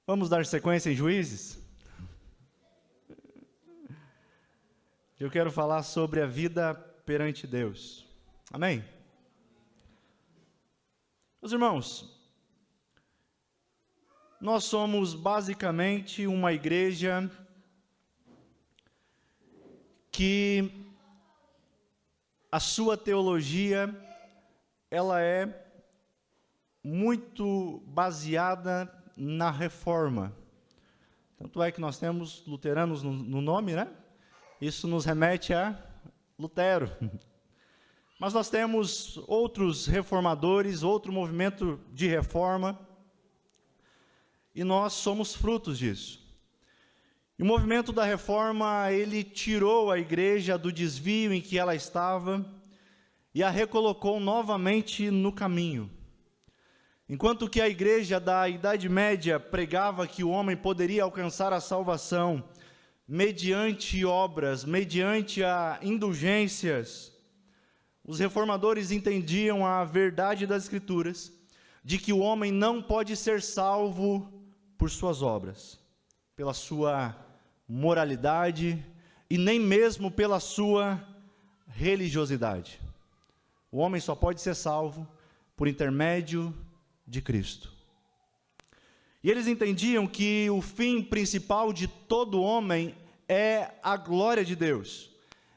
Vamos dar sequência em Juízes? Eu quero falar sobre a vida perante Deus. Amém? Meus irmãos, nós somos basicamente uma igreja que a sua teologia, ela é muito baseada na reforma. Tanto é que nós temos luteranos no nome, né? Isso nos remete a Lutero. Mas nós temos outros reformadores, outro movimento de reforma, e nós somos frutos disso. E o movimento da reforma, ele tirou a igreja do desvio em que ela estava e a recolocou novamente no caminho. Enquanto que a igreja da Idade Média pregava que o homem poderia alcançar a salvação mediante obras, mediante indulgências, os reformadores entendiam a verdade das Escrituras, de que o homem não pode ser salvo por suas obras, pela sua moralidade e nem mesmo pela sua religiosidade. O homem só pode ser salvo por intermédio de Cristo. E eles entendiam que o fim principal de todo homem é a glória de Deus,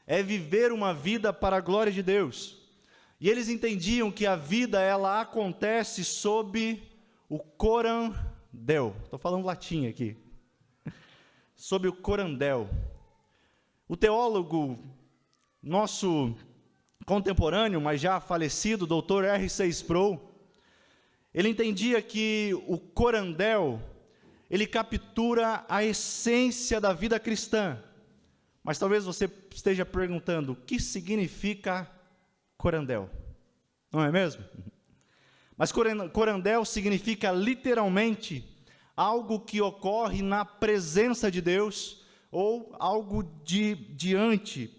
é viver uma vida para a glória de Deus. E eles entendiam que a vida, ela acontece sob o corandel. Estou falando latim aqui. Sob o corandel. O teólogo nosso contemporâneo, mas já falecido, Dr. R.C. Sproul, ele entendia que o corandel, ele captura a essência da vida cristã. Mas talvez você esteja perguntando, o que significa corandel? Não é mesmo? Mas corandel significa literalmente algo que ocorre na presença de Deus, ou algo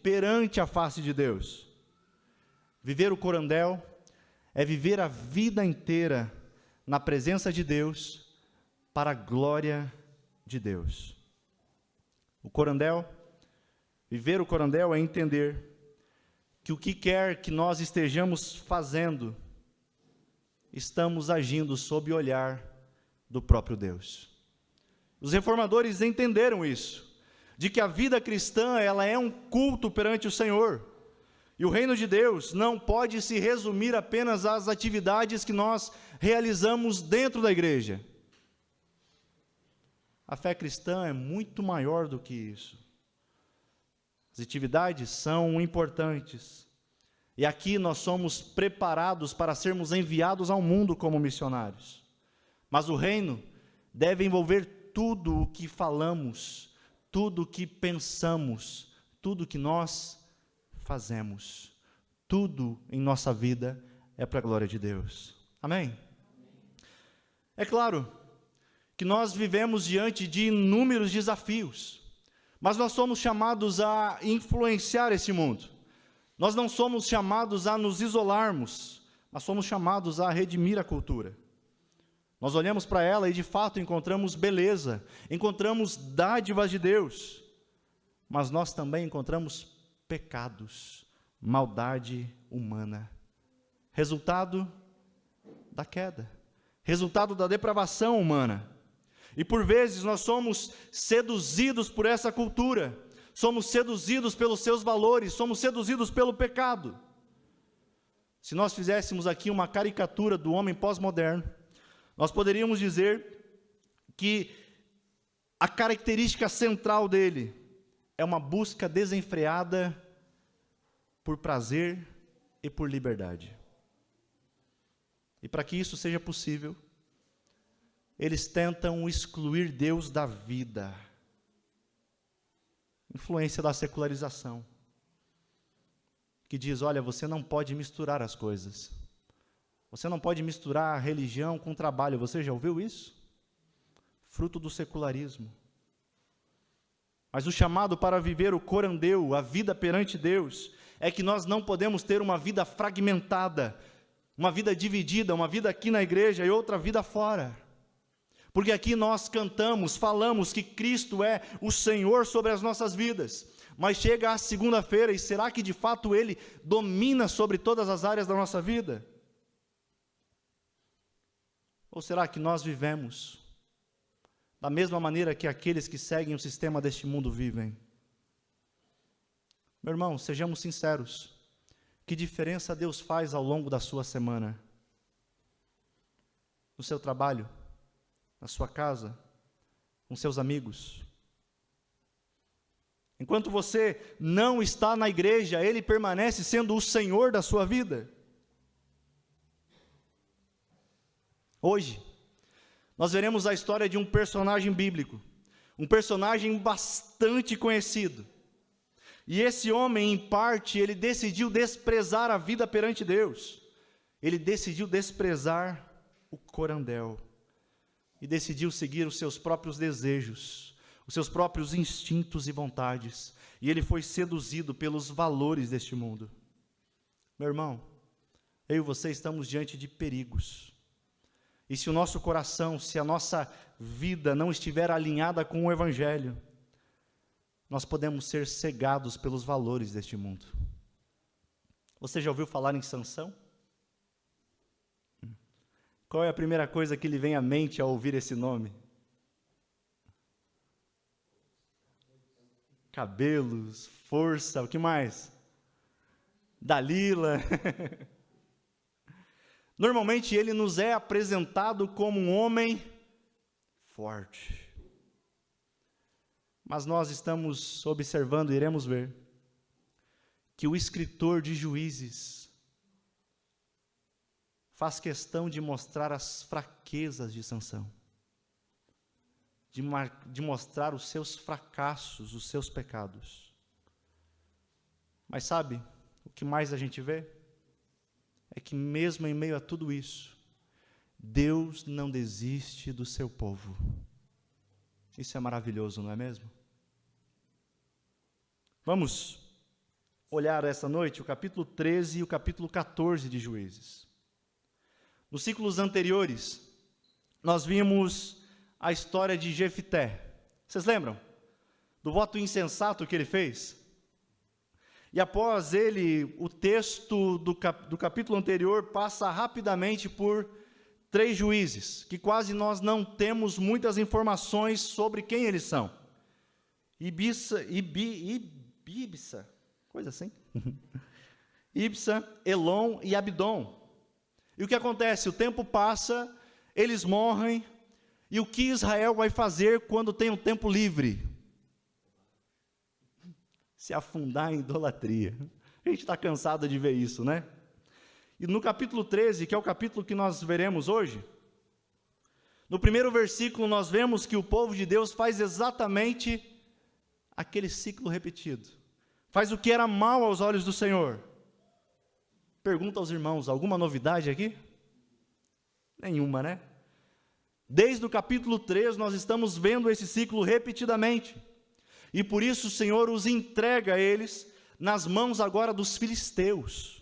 perante a face de Deus. Viver o corandel é viver a vida inteira na presença de Deus, para a glória de Deus. Viver o corandel é entender que o que quer que nós estejamos fazendo, estamos agindo sob o olhar do próprio Deus. Os reformadores entenderam isso, de que a vida cristã, ela é um culto perante o Senhor, e o reino de Deus não pode se resumir apenas às atividades que nós realizamos dentro da igreja. A fé cristã é muito maior do que isso. As atividades são importantes. E aqui nós somos preparados para sermos enviados ao mundo como missionários. Mas o reino deve envolver tudo o que falamos, tudo o que pensamos, tudo o que nós fazemos. Tudo em nossa vida é para a glória de Deus. Amém? É claro que nós vivemos diante de inúmeros desafios, mas nós somos chamados a influenciar esse mundo. Nós não somos chamados a nos isolarmos, mas somos chamados a redimir a cultura. Nós olhamos para ela e de fato encontramos beleza, encontramos dádivas de Deus, mas nós também encontramos pecados, maldade humana, resultado da queda, resultado da depravação humana. E por vezes nós somos seduzidos por essa cultura, somos seduzidos pelos seus valores, somos seduzidos pelo pecado. Se nós fizéssemos aqui uma caricatura do homem pós-moderno, nós poderíamos dizer que a característica central dele é uma busca desenfreada por prazer e por liberdade. E para que isso seja possível, eles tentam excluir Deus da vida. Influência da secularização, que diz, olha, você não pode misturar as coisas. Você não pode misturar a religião com o trabalho. Você já ouviu isso? Fruto do secularismo. Mas o chamado para viver o corandeu, a vida perante Deus, é que nós não podemos ter uma vida fragmentada, uma vida dividida, uma vida aqui na igreja e outra vida fora. Porque aqui nós cantamos, falamos que Cristo é o Senhor sobre as nossas vidas. Mas chega a segunda-feira e será que de fato Ele domina sobre todas as áreas da nossa vida? Ou será que nós vivemos da mesma maneira que aqueles que seguem o sistema deste mundo vivem? Meu irmão, sejamos sinceros. Que diferença Deus faz ao longo da sua semana? No seu trabalho? Na sua casa? Com seus amigos? Enquanto você não está na igreja, Ele permanece sendo o Senhor da sua vida. Hoje, nós veremos a história de um personagem bíblico, um personagem bastante conhecido. E esse homem, em parte, ele decidiu desprezar a vida perante Deus. Ele decidiu desprezar o corandel. E decidiu seguir os seus próprios desejos, os seus próprios instintos e vontades. E ele foi seduzido pelos valores deste mundo. Meu irmão, eu e você estamos diante de perigos. E se o nosso coração, se a nossa vida não estiver alinhada com o Evangelho, nós podemos ser cegados pelos valores deste mundo. Você já ouviu falar em Sansão? Qual é a primeira coisa que lhe vem à mente ao ouvir esse nome? Cabelos, força, o que mais? Dalila. Normalmente ele nos é apresentado como um homem forte. Mas nós estamos observando, iremos ver, que o escritor de Juízes faz questão de mostrar as fraquezas de Sansão, de mostrar os seus fracassos, os seus pecados. Mas sabe, o que mais a gente vê? É que mesmo em meio a tudo isso, Deus não desiste do seu povo. Isso é maravilhoso, não é mesmo? Vamos olhar essa noite o capítulo 13 e o capítulo 14 de Juízes. Nos ciclos anteriores, nós vimos a história de Jefté. Vocês lembram? Do voto insensato que ele fez? E após ele, o texto do capítulo anterior passa rapidamente por 3 juízes, que quase nós não temos muitas informações sobre quem eles são. Ibsa, coisa assim. Ibsa, Elon e Abdon. E o que acontece? O tempo passa, eles morrem, e o que Israel vai fazer quando tem um tempo livre? Se afundar em idolatria. A gente está cansado de ver isso, né? E no capítulo 13, que é o capítulo que nós veremos hoje, no primeiro versículo nós vemos que o povo de Deus faz exatamente aquele ciclo repetido. Faz o que era mal aos olhos do Senhor. Pergunta aos irmãos, alguma novidade aqui? Nenhuma, né? Desde o capítulo 3 nós estamos vendo esse ciclo repetidamente. E por isso o Senhor os entrega a eles nas mãos agora dos filisteus.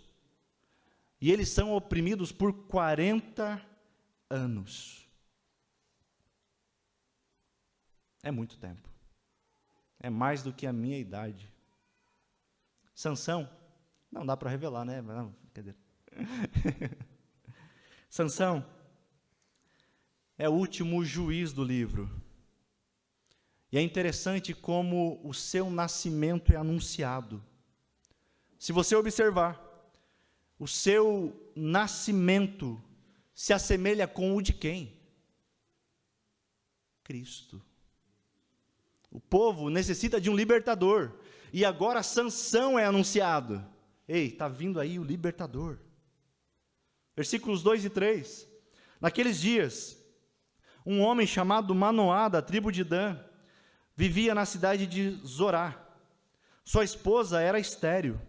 E eles são oprimidos por 40 anos. É muito tempo. É mais do que a minha idade. Sansão, não dá para revelar, né? Não, brincadeira. Sansão é o último juiz do livro. E é interessante como o seu nascimento é anunciado. Se você observar, o seu nascimento se assemelha com o de quem? Cristo. O povo necessita de um libertador. E agora Sansão é anunciado. Ei, está vindo aí o libertador. Versículos 2 e 3. Naqueles dias, um homem chamado Manoá, da tribo de Dan, vivia na cidade de Zorá. Sua esposa era estéril,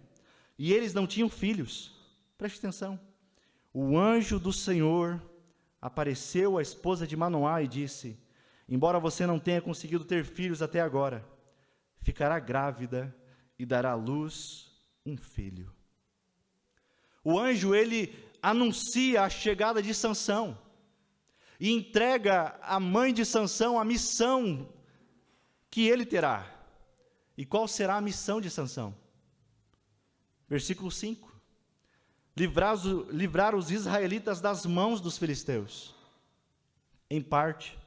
e eles não tinham filhos. Preste atenção. O anjo do Senhor apareceu à esposa de Manoá e disse: embora você não tenha conseguido ter filhos até agora, ficará grávida e dará à luz um filho. O anjo, ele anuncia a chegada de Sansão. e entrega à mãe de Sansão a missão que ele terá. E qual será a missão de Sansão? Versículo 5. Livrar os israelitas das mãos dos filisteus. Em parte,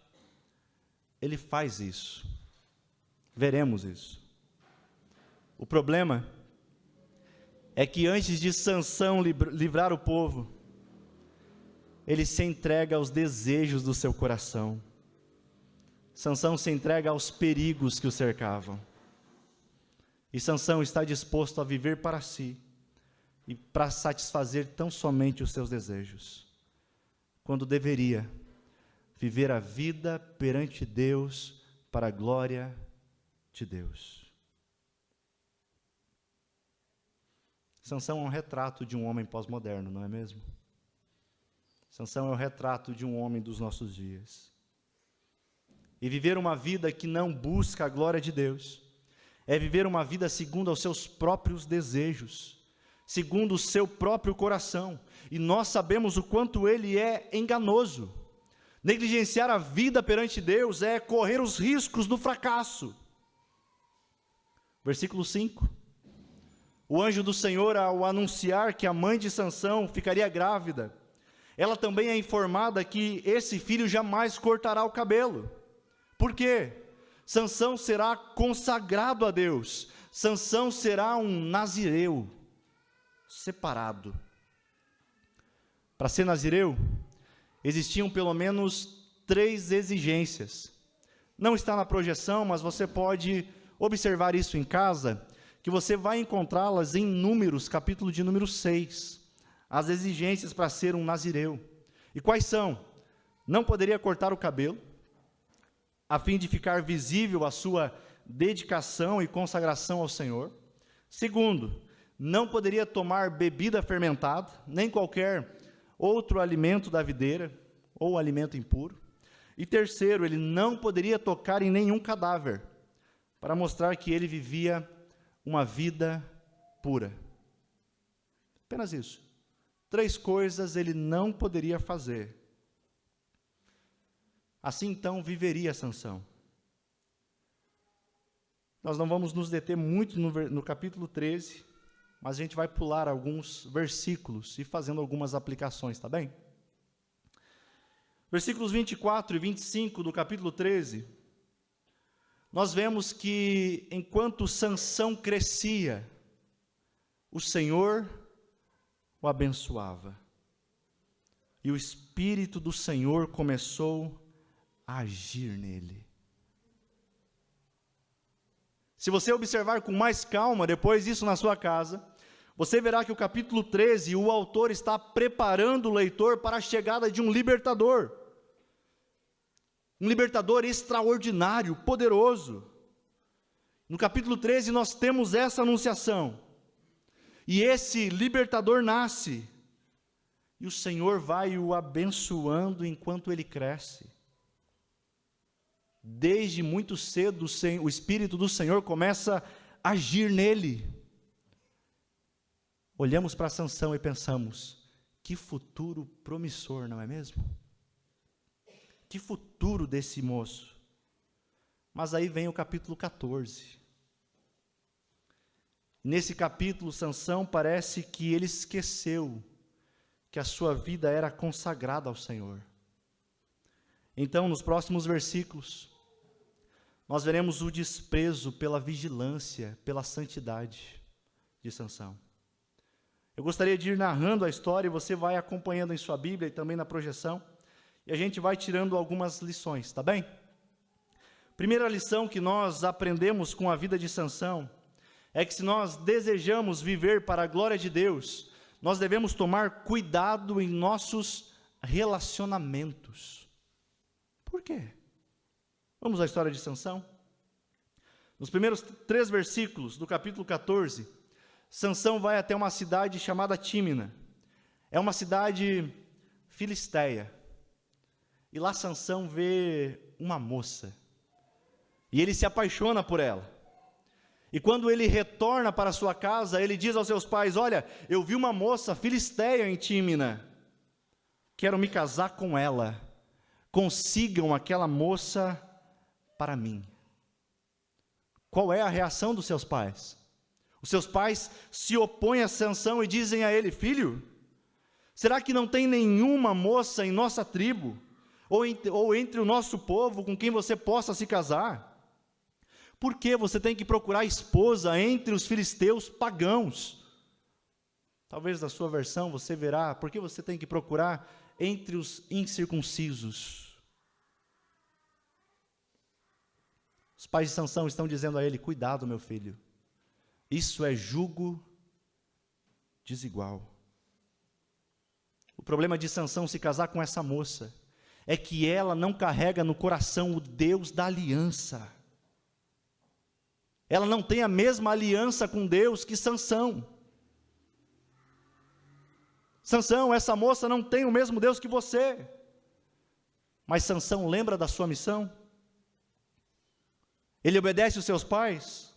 ele faz isso. Veremos isso. O problema é que antes de Sansão livrar o povo, ele se entrega aos desejos do seu coração. Sansão se entrega aos perigos que o cercavam. E Sansão está disposto a viver para si e para satisfazer tão somente os seus desejos, quando deveria viver a vida perante Deus para a glória de Deus. Sansão é um retrato de um homem pós-moderno, não é mesmo? Sansão é o retrato de um homem dos nossos dias. E viver uma vida que não busca a glória de Deus, é viver uma vida segundo aos seus próprios desejos, segundo o seu próprio coração. E nós sabemos o quanto ele é enganoso. Negligenciar a vida perante Deus é correr os riscos do fracasso. Versículo 5. O anjo do Senhor, ao anunciar que a mãe de Sansão ficaria grávida, ela também é informada que esse filho jamais cortará o cabelo. Por quê? Sansão será consagrado a Deus. Sansão será um nazireu, separado. Para ser nazireu, existiam pelo menos 3 exigências. Não está na projeção, mas você pode observar isso em casa, que você vai encontrá-las em Números, capítulo de número 6. As exigências para ser um nazireu. E quais são? Não poderia cortar o cabelo, a fim de ficar visível a sua dedicação e consagração ao Senhor. Segundo, não poderia tomar bebida fermentada, nem qualquer outro alimento da videira, ou alimento impuro. E terceiro, ele não poderia tocar em nenhum cadáver, para mostrar que ele vivia uma vida pura. Apenas isso. 3 coisas ele não poderia fazer. Assim então viveria Sansão. Nós não vamos nos deter muito no capítulo 13, mas a gente vai pular alguns versículos e fazendo algumas aplicações, tá bem? Versículos 24 e 25 do capítulo 13, nós vemos que enquanto Sansão crescia, o Senhor o abençoava. E o Espírito do Senhor começou a agir nele. Se você observar com mais calma, depois disso na sua casa, você verá que o capítulo 13, o autor está preparando o leitor para a chegada de um libertador. Um libertador extraordinário, poderoso. No capítulo 13 nós temos essa anunciação. E esse libertador nasce. E o Senhor vai o abençoando enquanto ele cresce. Desde muito cedo o Espírito do Senhor começa a agir nele. Olhamos para Sansão e pensamos, que futuro promissor, não é mesmo? Que futuro desse moço. Mas aí vem o capítulo 14. Nesse capítulo, Sansão parece que ele esqueceu que a sua vida era consagrada ao Senhor. Então, nos próximos versículos, nós veremos o desprezo pela vigilância, pela santidade de Sansão. Eu gostaria de ir narrando a história e você vai acompanhando em sua Bíblia e também na projeção, e a gente vai tirando algumas lições, tá bem? Primeira lição que nós aprendemos com a vida de Sansão é que se nós desejamos viver para a glória de Deus, nós devemos tomar cuidado em nossos relacionamentos. Por quê? Vamos à história de Sansão? Nos primeiros 3 versículos do capítulo 14, Sansão vai até uma cidade chamada Tímina. É uma cidade filisteia. E lá Sansão vê uma moça. E ele se apaixona por ela. E quando ele retorna para sua casa, ele diz aos seus pais, olha, eu vi uma moça filisteia em Tímina. Quero me casar com ela. consigam aquela moça para mim. Qual é a reação dos seus pais? Os seus pais se opõem a Sansão e dizem a ele: filho, será que não tem nenhuma moça em nossa tribo, ou entre o nosso povo, com quem você possa se casar? Por que você tem que procurar esposa entre os filisteus pagãos? Talvez na sua versão você verá: por que você tem que procurar entre os incircuncisos? Os pais de Sansão estão dizendo a ele: cuidado, meu filho, isso é jugo desigual. O problema de Sansão se casar com essa moça é que ela não carrega no coração o Deus da aliança. Ela não tem a mesma aliança com Deus que Sansão. Sansão, essa moça não tem o mesmo Deus que você. Mas Sansão lembra da sua missão? Ele obedece os seus pais?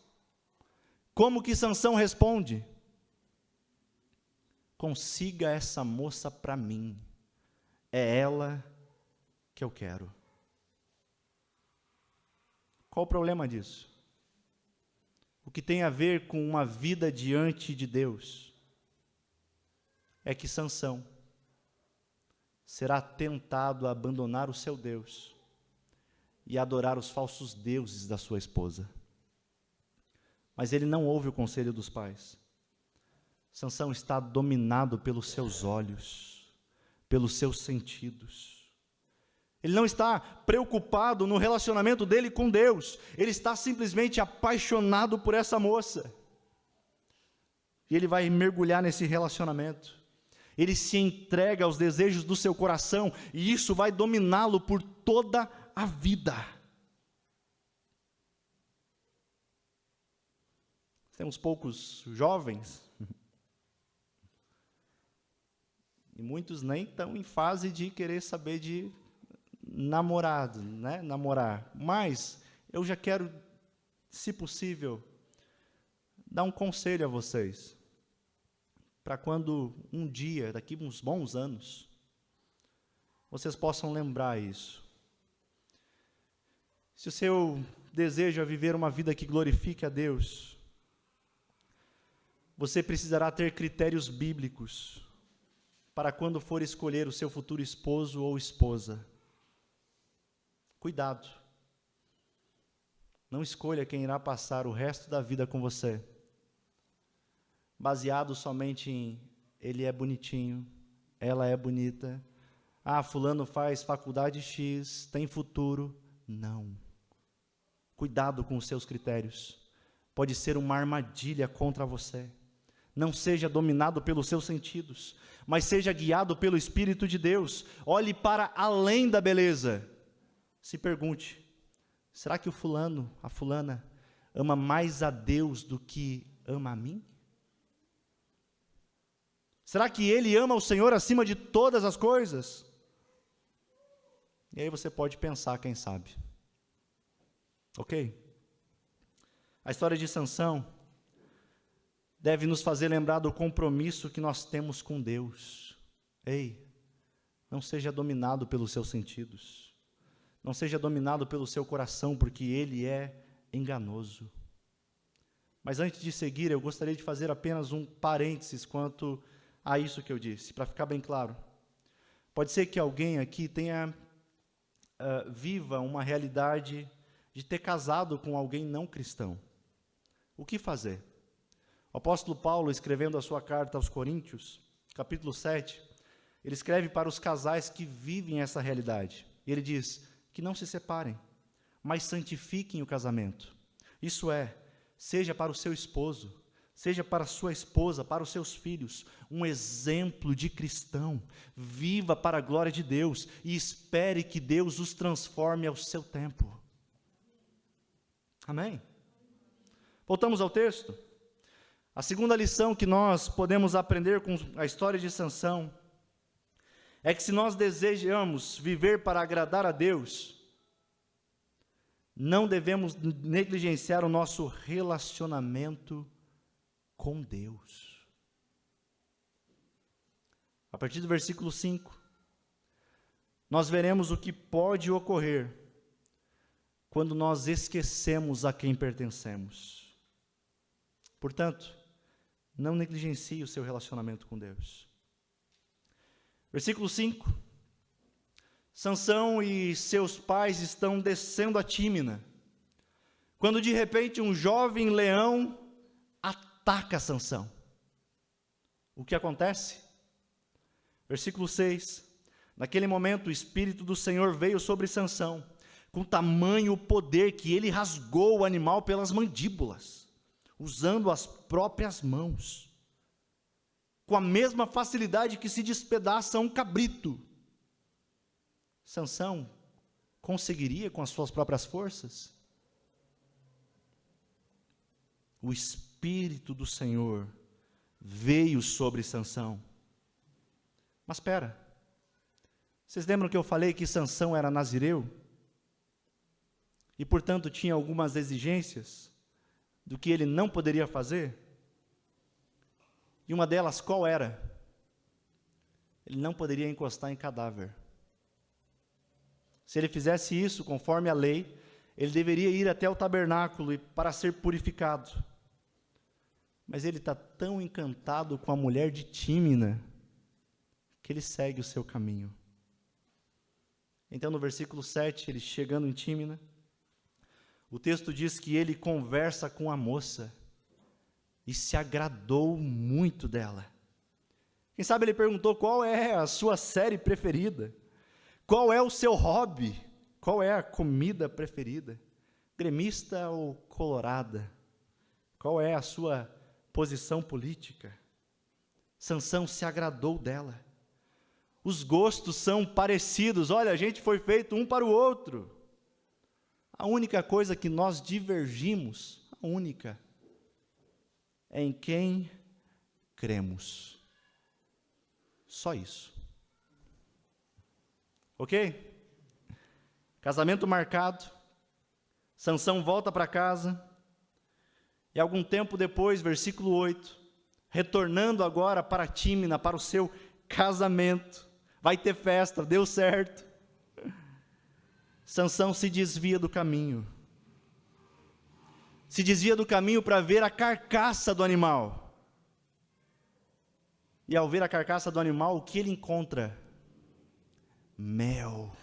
Como que Sansão responde? Consiga essa moça para mim, é ela que eu quero. Qual o problema disso? O que tem a ver com uma vida diante de Deus é que Sansão será tentado a abandonar o seu Deus e adorar os falsos deuses da sua esposa. Mas ele não ouve o conselho dos pais. Sansão está dominado pelos seus olhos, pelos seus sentidos. Ele não está preocupado no relacionamento dele com Deus. Ele está simplesmente apaixonado por essa moça. E ele vai mergulhar nesse relacionamento. Ele se entrega aos desejos do seu coração, e isso vai dominá-lo por toda a vida. Temos poucos jovens, e muitos nem estão em fase de querer saber de namorado, né? Namorar. Mas eu já quero, se possível, dar um conselho a vocês, para quando um dia, daqui a uns bons anos, vocês possam lembrar isso. Se o seu desejo é viver uma vida que glorifique a Deus, você precisará ter critérios bíblicos para quando for escolher o seu futuro esposo ou esposa. Cuidado. Não escolha quem irá passar o resto da vida com você, baseado somente em ele é bonitinho, ela é bonita, fulano faz faculdade X, tem futuro. Não. Cuidado com os seus critérios. Pode ser uma armadilha contra você. Não seja dominado pelos seus sentidos, mas seja guiado pelo Espírito de Deus. Olhe para além da beleza. Se pergunte: será que o fulano, a fulana, ama mais a Deus do que ama a mim? Será que ele ama o Senhor acima de todas as coisas? E aí você pode pensar, quem sabe. Ok? A história de Sansão deve nos fazer lembrar do compromisso que nós temos com Deus. Ei, não seja dominado pelos seus sentidos. Não seja dominado pelo seu coração, porque ele é enganoso. Mas antes de seguir, eu gostaria de fazer apenas um parênteses quanto a isso que eu disse, para ficar bem claro. Pode ser que alguém aqui viva uma realidade de ter casado com alguém não cristão. O que fazer? O apóstolo Paulo, escrevendo a sua carta aos Coríntios, capítulo 7, ele escreve para os casais que vivem essa realidade. E ele diz que não se separem, mas santifiquem o casamento. Isso é, seja para o seu esposo, seja para a sua esposa, para os seus filhos, um exemplo de cristão. Viva para a glória de Deus e espere que Deus os transforme ao seu tempo. Amém? Voltamos ao texto. A segunda lição que nós podemos aprender com a história de Sansão é que se nós desejamos viver para agradar a Deus, não devemos negligenciar o nosso relacionamento com Deus. A partir do versículo 5, nós veremos o que pode ocorrer quando nós esquecemos a quem pertencemos. Portanto, não negligencie o seu relacionamento com Deus. Versículo 5. Sansão e seus pais estão descendo a Tímina, quando de repente um jovem leão ataca Sansão. O que acontece? Versículo 6. Naquele momento o Espírito do Senhor veio sobre Sansão, com tamanho poder que ele rasgou o animal pelas mandíbulas, usando as próprias mãos, com a mesma facilidade que se despedaça um cabrito. Sansão conseguiria com as suas próprias forças? O Espírito do Senhor veio sobre Sansão. Mas espera, vocês lembram que eu falei que Sansão era nazireu? E, portanto, tinha algumas exigências do que ele não poderia fazer? E uma delas, qual era? Ele não poderia encostar em cadáver. Se ele fizesse isso, conforme a lei, ele deveria ir até o tabernáculo para ser purificado. Mas ele está tão encantado com a mulher de Tímina, que ele segue o seu caminho. Então, no versículo 7, ele chegando em Tímina, o texto diz que ele conversa com a moça e se agradou muito dela. Quem sabe ele perguntou qual é a sua série preferida, qual é o seu hobby, qual é a comida preferida, gremista ou colorada, qual é a sua posição política. Sansão se agradou dela. Os gostos são parecidos, olha, a gente foi feito um para o outro. A única coisa que nós divergimos, a única, é em quem cremos. Só isso. Ok? Casamento marcado, Sansão volta para casa, e algum tempo depois, versículo 8, retornando agora para Tímina, para o seu casamento, vai ter festa, deu certo. Sansão se desvia do caminho. Se desvia do caminho para ver a carcaça do animal. E ao ver a carcaça do animal, o que ele encontra? Mel.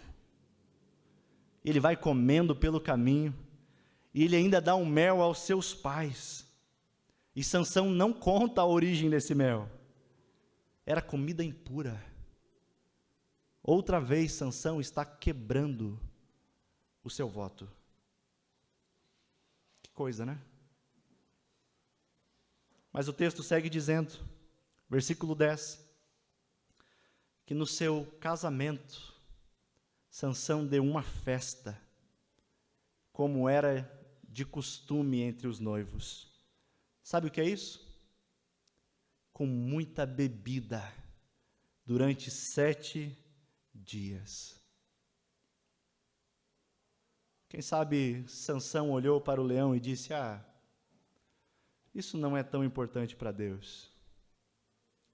Ele vai comendo pelo caminho, e ele ainda dá um mel aos seus pais. E Sansão não conta a origem desse mel. Era comida impura. Outra vez Sansão está quebrando o seu voto. Que coisa, né? Mas o texto segue dizendo, versículo 10, que no seu casamento, Sansão deu uma festa, como era de costume entre os noivos. Sabe o que é isso? Com muita bebida, durante 7 dias. Quem sabe Sansão olhou para o leão e disse, isso não é tão importante para Deus.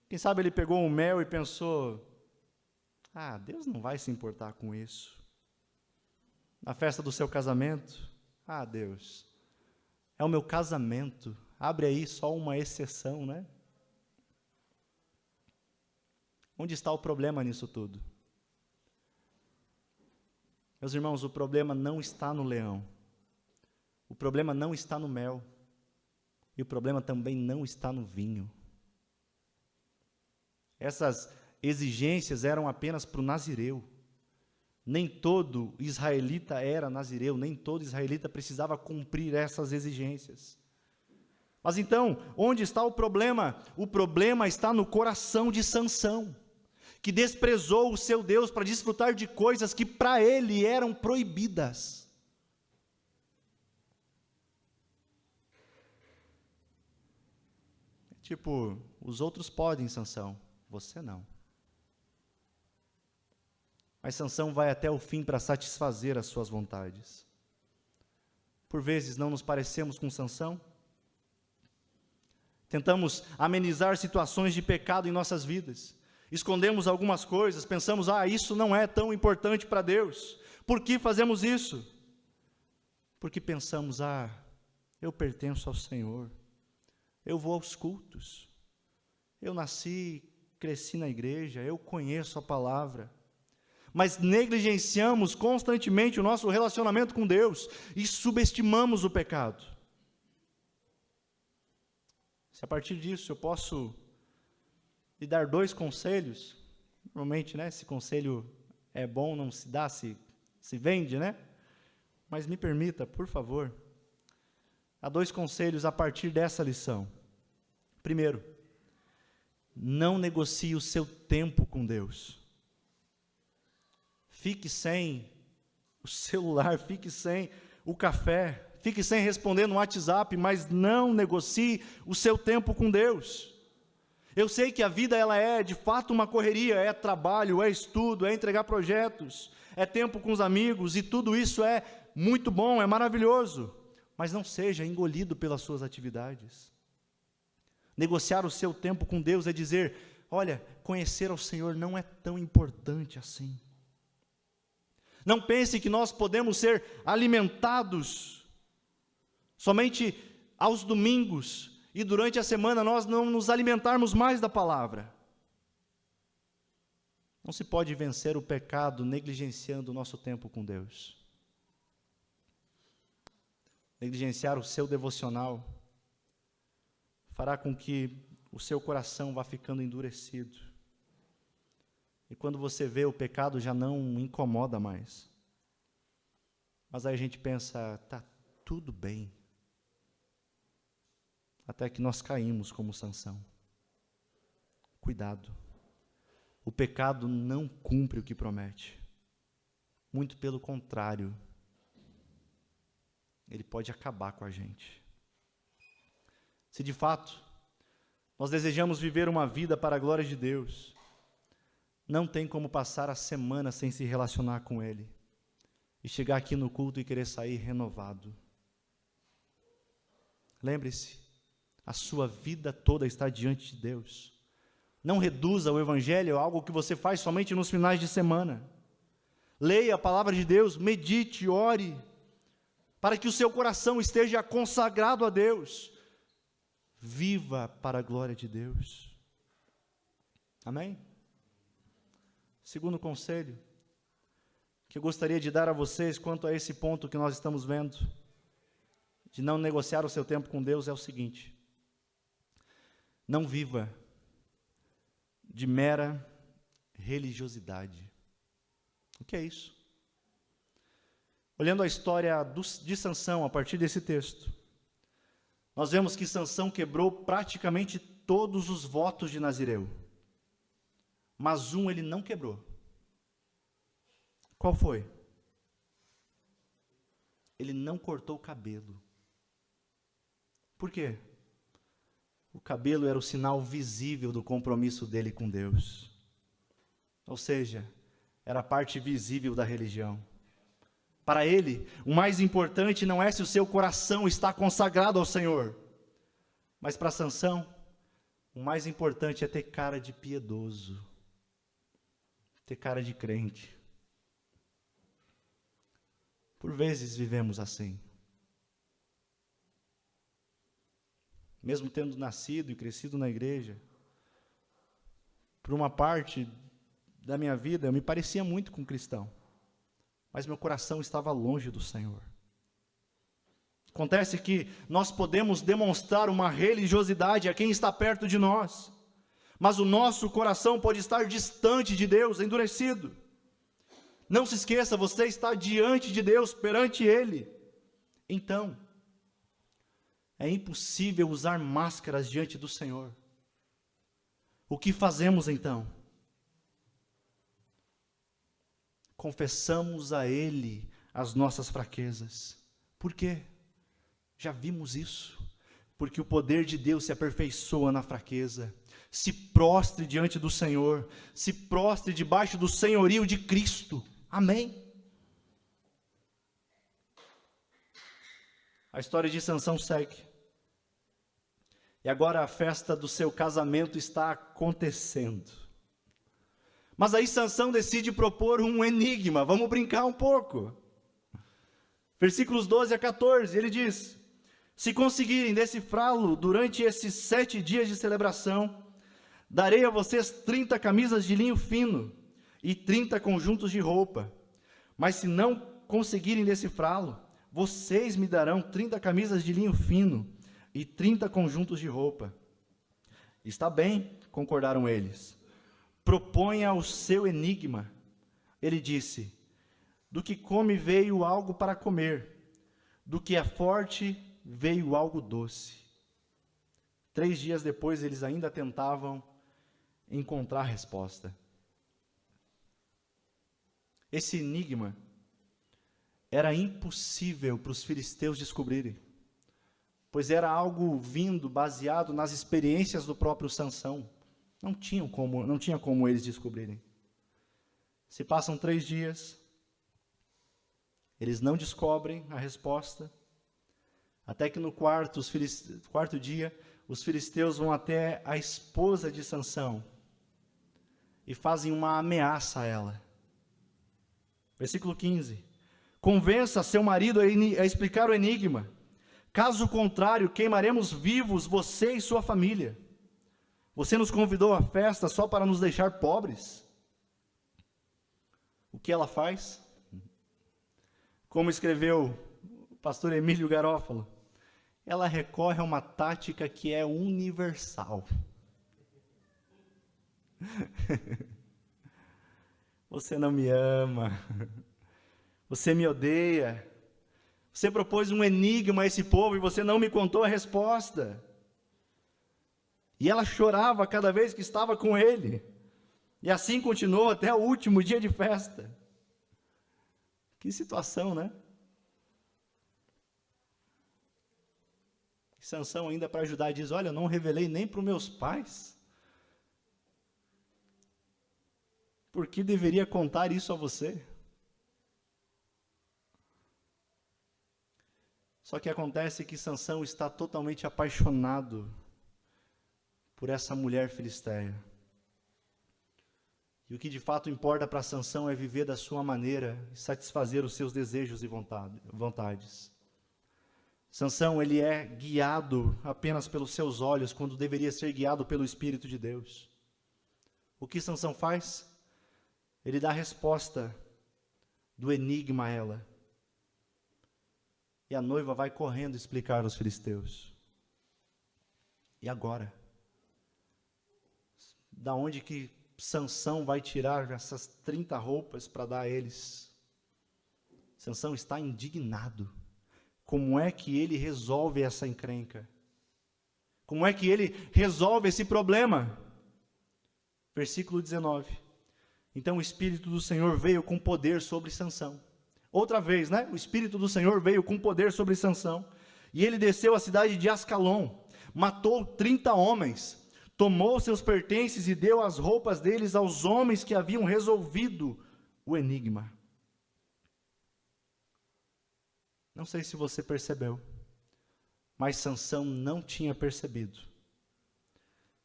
Quem sabe ele pegou um mel e pensou, Deus não vai se importar com isso. Na festa do seu casamento, Deus, é o meu casamento, abre aí só uma exceção, né? Onde está o problema nisso tudo? Meus irmãos, o problema não está no leão, o problema não está no mel, e o problema também não está no vinho. Essas exigências eram apenas para o nazireu. Nem todo israelita era nazireu, nem todo israelita precisava cumprir essas exigências. Mas então, onde está o problema? O problema está no coração de Sansão, que desprezou o seu Deus para desfrutar de coisas que para ele eram proibidas. Tipo, os outros podem, Sansão, você não. Mas Sansão vai até o fim para satisfazer as suas vontades. Por vezes não nos parecemos com Sansão? Tentamos amenizar situações de pecado em nossas vidas. escondemos algumas coisas, pensamos, isso não é tão importante para Deus. Por que fazemos isso? Porque pensamos, eu pertenço ao Senhor, eu vou aos cultos, eu nasci, cresci na igreja, eu conheço a palavra, mas negligenciamos constantemente o nosso relacionamento com Deus e subestimamos o pecado. Se a partir disso eu posso lhe dar 2 conselhos, normalmente, esse conselho é bom, não se dá, se vende, mas me permita, por favor, há 2 conselhos a partir dessa lição. Primeiro, não negocie o seu tempo com Deus. Fique sem o celular, fique sem o café, fique sem responder no WhatsApp, mas não negocie o seu tempo com Deus. Eu sei que a vida ela é de fato uma correria, é trabalho, é estudo, é entregar projetos, é tempo com os amigos, e tudo isso é muito bom, é maravilhoso, mas não seja engolido pelas suas atividades. Negociar o seu tempo com Deus é dizer, olha, conhecer ao Senhor não é tão importante assim. Não pense que nós podemos ser alimentados somente aos domingos e durante a semana nós não nos alimentarmos mais da palavra. Não se pode vencer o pecado negligenciando o nosso tempo com Deus. Negligenciar o seu devocional fará com que o seu coração vá ficando endurecido. E quando você vê, o pecado já não incomoda mais. Mas aí a gente pensa, tá tudo bem. Até que nós caímos como Sansão. Cuidado. O pecado não cumpre o que promete. Muito pelo contrário. Ele pode acabar com a gente. Se de fato nós desejamos viver uma vida para a glória de Deus, não tem como passar a semana sem se relacionar com Ele e chegar aqui no culto e querer sair renovado. Lembre-se, a sua vida toda está diante de Deus. Não reduza o Evangelho a algo que você faz somente nos finais de semana. Leia a palavra de Deus, medite, ore, para que o seu coração esteja consagrado a Deus. Viva para a glória de Deus. Amém? Segundo conselho que eu gostaria de dar a vocês quanto a esse ponto que nós estamos vendo, de não negociar o seu tempo com Deus, é o seguinte: não viva de mera religiosidade. O que é isso? Olhando a história de Sansão, a partir desse texto, nós vemos que Sansão quebrou praticamente todos os votos de Nazireu. Mas um ele não quebrou. Qual foi? Ele não cortou o cabelo. Por quê? O cabelo era o sinal visível do compromisso dele com Deus. Ou seja, era a parte visível da religião. Para ele, o mais importante não é se o seu coração está consagrado ao Senhor. Mas para Sansão, o mais importante é ter cara de piedoso. Ter cara de crente. Por vezes vivemos assim. Mesmo tendo nascido e crescido na igreja, por uma parte da minha vida eu me parecia muito com cristão, mas meu coração estava longe do Senhor. Acontece que nós podemos demonstrar uma religiosidade a quem está perto de nós, mas o nosso coração pode estar distante de Deus, endurecido. Não se esqueça, você está diante de Deus, perante Ele. Então, é impossível usar máscaras diante do Senhor. O que fazemos então? Confessamos a Ele as nossas fraquezas. Por quê? Já vimos isso. Porque o poder de Deus se aperfeiçoa na fraqueza. Se prostre diante do Senhor. Se prostre debaixo do senhorio de Cristo. Amém? A história de Sansão segue. E agora a festa do seu casamento está acontecendo. Mas aí Sansão decide propor um enigma. Vamos brincar um pouco. Versículos 12 a 14, ele diz: se conseguirem decifrá-lo durante esses 7 dias de celebração, darei a vocês 30 camisas de linho fino e 30 conjuntos de roupa. Mas se não conseguirem decifrá-lo, vocês me darão 30 camisas de linho fino e 30 conjuntos de roupa. Está bem, concordaram eles. Proponha o seu enigma. Ele disse: do que come veio algo para comer, do que é forte veio algo doce. 3 dias depois eles ainda tentavam encontrar resposta. Esse enigma era impossível para os filisteus descobrirem, pois era algo vindo baseado nas experiências do próprio Sansão. Não tinha como eles descobrirem. Se passam 3 dias, eles não descobrem a resposta, até que no quarto dia, os filisteus vão até a esposa de Sansão e fazem uma ameaça a ela. Versículo 15: convença seu marido a explicar o enigma, caso contrário, queimaremos vivos você e sua família. Você nos convidou à festa só para nos deixar pobres? O que ela faz? Como escreveu o pastor Emílio Garófalo, ela recorre a uma tática que é universal. Você não me ama, você me odeia, você propôs um enigma a esse povo e você não me contou a resposta. E ela chorava cada vez que estava com ele, e assim continuou até o último dia de festa. Que situação, né? E Sansão, ainda para ajudar, diz: olha, eu não revelei nem para os meus pais. Por que deveria contar isso a você? Só que acontece que Sansão está totalmente apaixonado por essa mulher filisteia. E o que de fato importa para Sansão é viver da sua maneira e satisfazer os seus desejos e vontades. Sansão, ele é guiado apenas pelos seus olhos, quando deveria ser guiado pelo Espírito de Deus. O que Sansão faz? Ele dá a resposta do enigma a ela. E a noiva vai correndo explicar aos filisteus. E agora? Da onde que Sansão vai tirar essas 30 roupas para dar a eles? Sansão está indignado. Como é que ele resolve essa encrenca? Como é que ele resolve esse problema? Versículo 19. Então o Espírito do Senhor veio com poder sobre Sansão. Outra vez, né? O Espírito do Senhor veio com poder sobre Sansão. E ele desceu à cidade de Ascalon, matou 30 homens, tomou seus pertences e deu as roupas deles aos homens que haviam resolvido o enigma. Não sei se você percebeu, mas Sansão não tinha percebido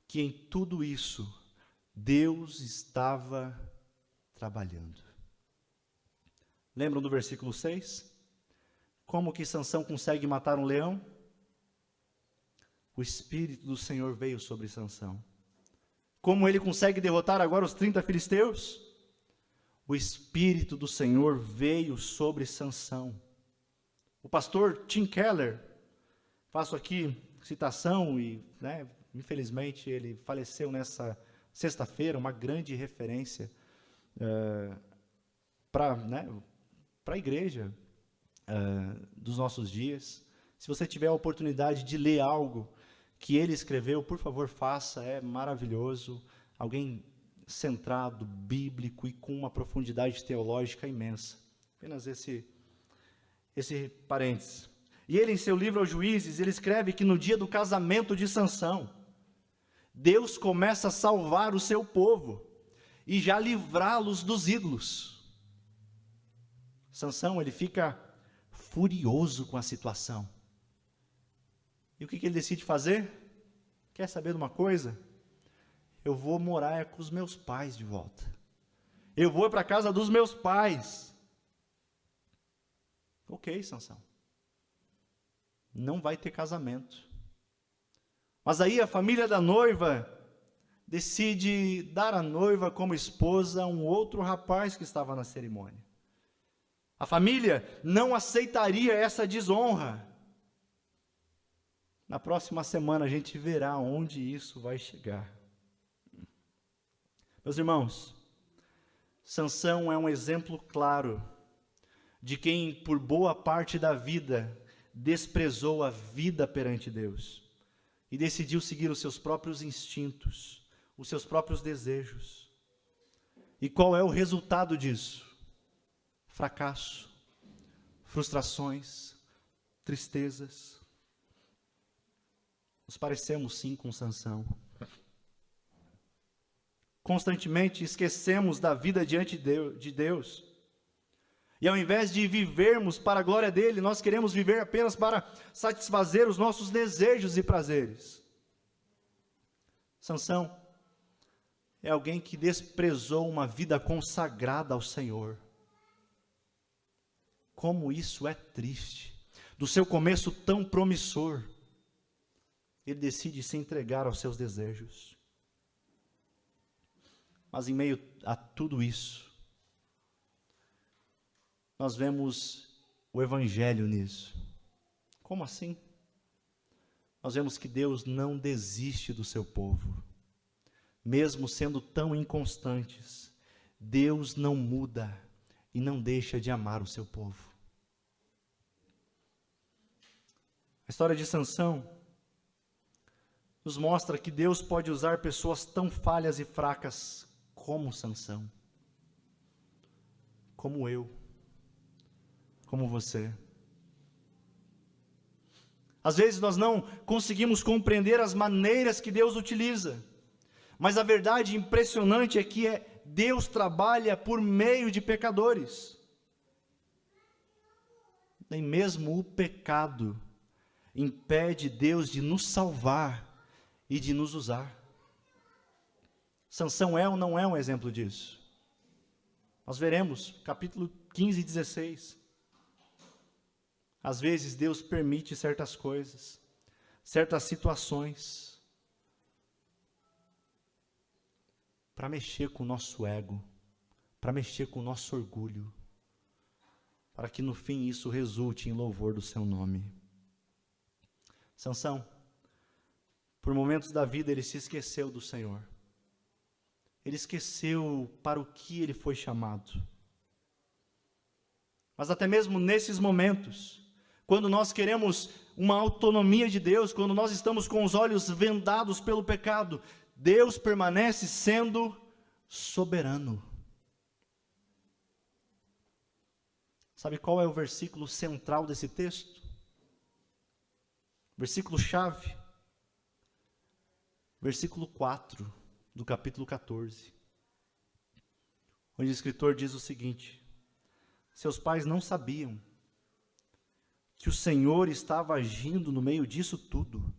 que em tudo isso Deus estava trabalhando. Lembram do versículo 6? Como que Sansão consegue matar um leão? O Espírito do Senhor veio sobre Sansão. Como ele consegue derrotar agora os 30 filisteus? O Espírito do Senhor veio sobre Sansão. O pastor Tim Keller, faço aqui citação e, infelizmente, ele faleceu nessa sexta-feira, uma grande referência para a igreja dos nossos dias. Se você tiver a oportunidade de ler algo que ele escreveu, por favor, faça, é maravilhoso. Alguém centrado, bíblico e com uma profundidade teológica imensa. Apenas esse parênteses. E ele, em seu livro aos Juízes, ele escreve que no dia do casamento de Sansão, Deus começa a salvar o seu povo e já livrá-los dos ídolos. Sansão, ele fica furioso com a situação. E o que ele decide fazer? Quer saber de uma coisa? Eu vou morar com os meus pais de volta. Eu vou para a casa dos meus pais. Ok, Sansão. Não vai ter casamento. Mas aí a família da noiva decide dar a noiva como esposa a um outro rapaz que estava na cerimônia. A família não aceitaria essa desonra. Na próxima semana a gente verá onde isso vai chegar. Meus irmãos, Sansão é um exemplo claro de quem por boa parte da vida desprezou a vida perante Deus e decidiu seguir os seus próprios instintos, os seus próprios desejos. E qual é o resultado disso? Fracasso, frustrações, tristezas. Nos parecemos sim com Sansão. Constantemente esquecemos da vida diante de Deus. E ao invés de vivermos para a glória dele, nós queremos viver apenas para satisfazer os nossos desejos e prazeres. Sansão é alguém que desprezou uma vida consagrada ao Senhor. Como isso é triste. Do seu começo tão promissor, ele decide se entregar aos seus desejos. Mas em meio a tudo isso, nós vemos o Evangelho nisso. Como assim? Nós vemos que Deus não desiste do seu povo. Mesmo sendo tão inconstantes, Deus não muda e não deixa de amar o seu povo. A história de Sansão nos mostra que Deus pode usar pessoas tão falhas e fracas como Sansão, como eu, como você. Às vezes nós não conseguimos compreender as maneiras que Deus utiliza, mas a verdade impressionante é que Deus trabalha por meio de pecadores. Nem mesmo o pecado impede Deus de nos salvar e de nos usar. Sansão é ou não é um exemplo disso? Nós veremos, capítulo 15 e 16. Às vezes Deus permite certas coisas, certas situações, para mexer com o nosso ego, para mexer com o nosso orgulho, para que no fim isso resulte em louvor do seu nome. Sansão, por momentos da vida ele se esqueceu do Senhor. Ele esqueceu para o que ele foi chamado. Mas até mesmo nesses momentos, quando nós queremos uma autonomia de Deus, quando nós estamos com os olhos vendados pelo pecado, Deus permanece sendo soberano. Sabe qual é o versículo central desse texto? Versículo chave. Versículo 4 do capítulo 14. Onde o escritor diz o seguinte: seus pais não sabiam que o Senhor estava agindo no meio disso tudo,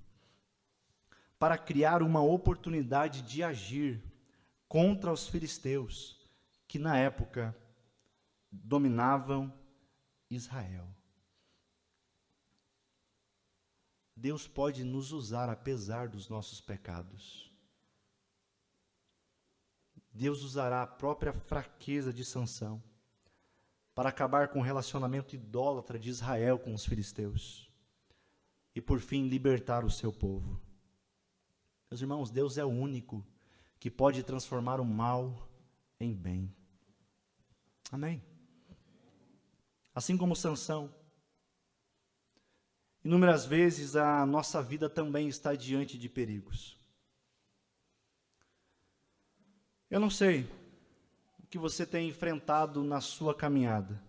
para criar uma oportunidade de agir contra os filisteus, que na época dominavam Israel. Deus pode nos usar apesar dos nossos pecados. Deus usará a própria fraqueza de Sansão para acabar com o relacionamento idólatra de Israel com os filisteus e por fim libertar o seu povo. Meus irmãos, Deus é o único que pode transformar o mal em bem. Amém? Assim como Sansão, inúmeras vezes a nossa vida também está diante de perigos. Eu não sei o que você tem enfrentado na sua caminhada,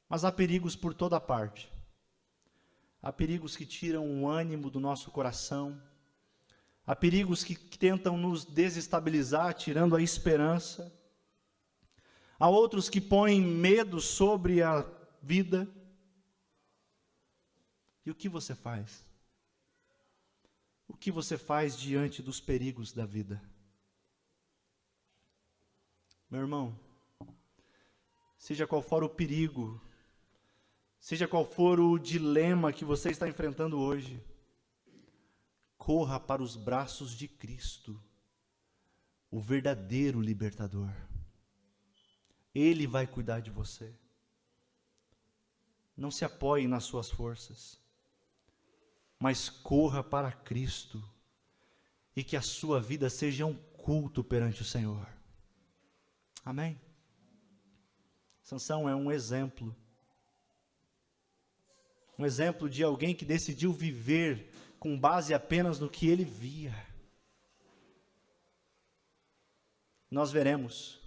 mas há perigos por toda parte. Há perigos que tiram o ânimo do nosso coração, há perigos que tentam nos desestabilizar, tirando a esperança. Há outros que põem medo sobre a vida. E o que você faz? O que você faz diante dos perigos da vida? Meu irmão, seja qual for o perigo, seja qual for o dilema que você está enfrentando hoje, corra para os braços de Cristo, o verdadeiro libertador. Ele vai cuidar de você. Não se apoie nas suas forças, mas corra para Cristo e que a sua vida seja um culto perante o Senhor. Amém? Sansão é um exemplo de alguém que decidiu viver com base apenas no que ele via. Nós veremos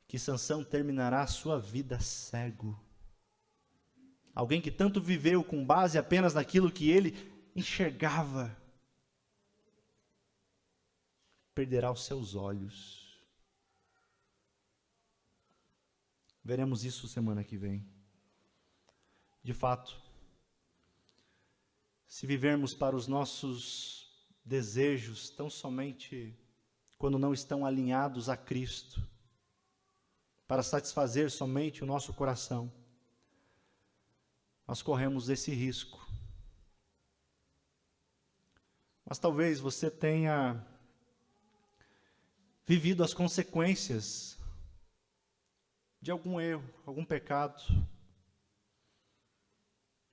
que Sansão terminará a sua vida cego. Alguém que tanto viveu com base apenas naquilo que ele enxergava, perderá os seus olhos. Veremos isso semana que vem. De fato, se vivermos para os nossos desejos tão somente quando não estão alinhados a Cristo, para satisfazer somente o nosso coração, nós corremos esse risco. Mas talvez você tenha vivido as consequências de algum erro, algum pecado.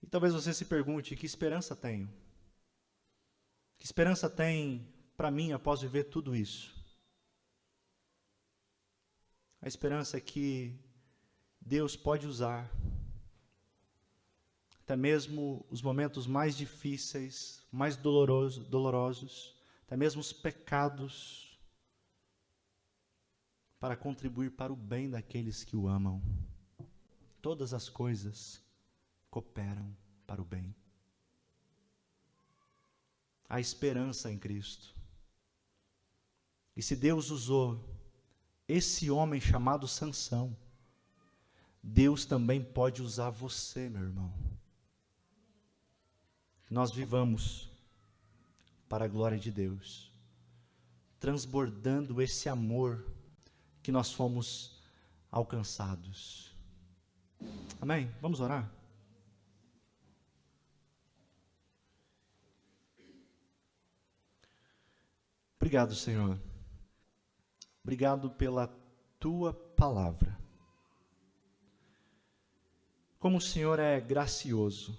E talvez você se pergunte, que esperança tenho? Que esperança tem para mim após viver tudo isso? A esperança é que Deus pode usar até mesmo os momentos mais difíceis, mais dolorosos, até mesmo os pecados, para contribuir para o bem daqueles que o amam. Todas as coisas cooperam para o bem. Há esperança em Cristo. E se Deus usou esse homem chamado Sansão, Deus também pode usar você, meu irmão. Nós vivamos para a glória de Deus, transbordando esse amor que nós fomos alcançados. Amém? Vamos orar? Obrigado, Senhor. Obrigado pela Tua palavra. Como o Senhor é gracioso.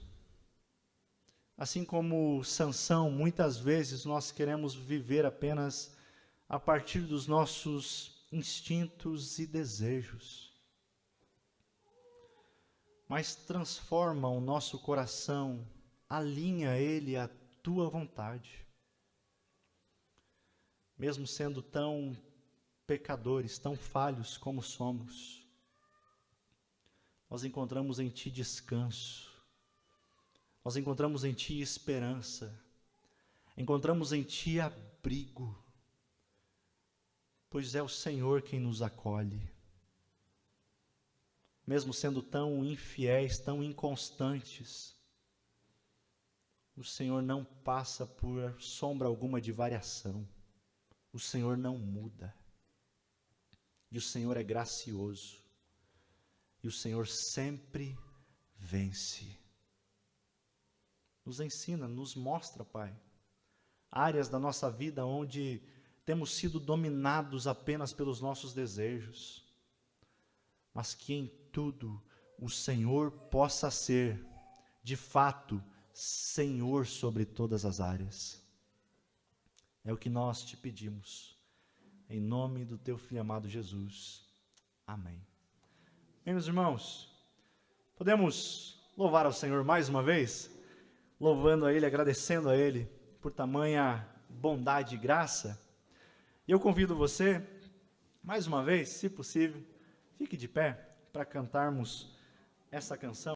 Assim como Sansão, muitas vezes nós queremos viver apenas a partir dos nossos instintos e desejos. Mas transforma o nosso coração, alinha ele à Tua vontade. Mesmo sendo tão pecadores, tão falhos como somos, nós encontramos em Ti descanso, nós encontramos em Ti esperança, encontramos em Ti abrigo, pois é o Senhor quem nos acolhe. Mesmo sendo tão infiéis, tão inconstantes, o Senhor não passa por sombra alguma de variação. O Senhor não muda. E o Senhor é gracioso. E o Senhor sempre vence. Nos ensina, nos mostra, Pai, áreas da nossa vida onde temos sido dominados apenas pelos nossos desejos, mas que em tudo o Senhor possa ser, de fato, Senhor sobre todas as áreas. É o que nós te pedimos, em nome do Teu Filho amado Jesus. Amém. Bem, meus irmãos, podemos louvar ao Senhor mais uma vez? Louvando a Ele, agradecendo a Ele por tamanha bondade e graça. E eu convido você, mais uma vez, se possível, fique de pé para cantarmos essa canção.